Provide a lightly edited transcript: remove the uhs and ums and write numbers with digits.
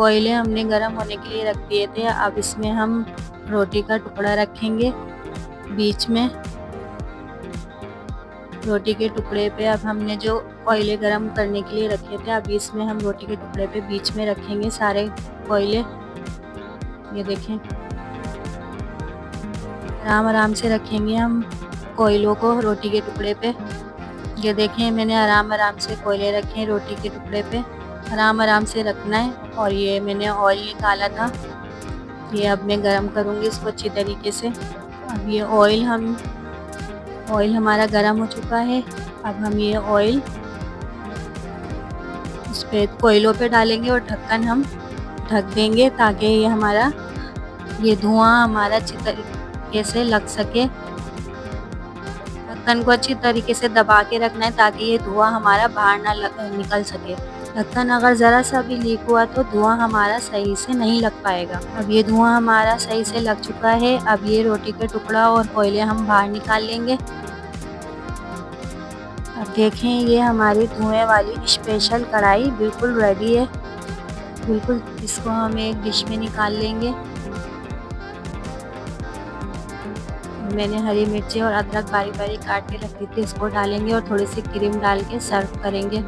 कोयले हमने गर्म होने के लिए रख दिए थे। अब इसमें हम रोटी का टुकड़ा रखेंगे बीच में। रोटी के टुकड़े पे अब हमने जो कोयले गरम करने के लिए रखे थे, अब इसमें हम रोटी के टुकड़े पे बीच में रखेंगे सारे कोयले। ये देखें, आराम आराम से रखेंगे हम कोयलों को रोटी के टुकड़े पे। ये देखें, मैंने आराम आराम से कोयले रखे हैं रोटी के टुकड़े पे। आराम आराम से रखना है। और ये मैंने ऑयल निकाला था, ये अब मैं गरम करूँगी इसको अच्छी तरीके से। अब ये ऑयल हमारा गरम हो चुका है। अब हम ये ऑयल इस पे कोयलों पे डालेंगे और ढक्कन हम ढक देंगे ताकि ये धुआं हमारा अच्छी तरीके से लग सके। ढक्कन को अच्छी तरीके से दबा के रखना है ताकि ये धुआं हमारा बाहर ना निकल सके। ढक्कन अगर ज़रा सा भी लीक हुआ तो धुआं हमारा सही से नहीं लग पाएगा। अब ये धुआं हमारा सही से लग चुका है। अब ये रोटी का टुकड़ा और कोयले हम बाहर निकाल लेंगे। अब देखें, ये हमारी धुएं वाली स्पेशल कढ़ाई बिल्कुल रेडी है। बिल्कुल, इसको हम एक डिश में निकाल लेंगे। मैंने हरी मिर्ची और अदरक बारीक बारीक काट के रखी थी, इसको डालेंगे और थोड़ी सी क्रीम डाल के सर्व करेंगे।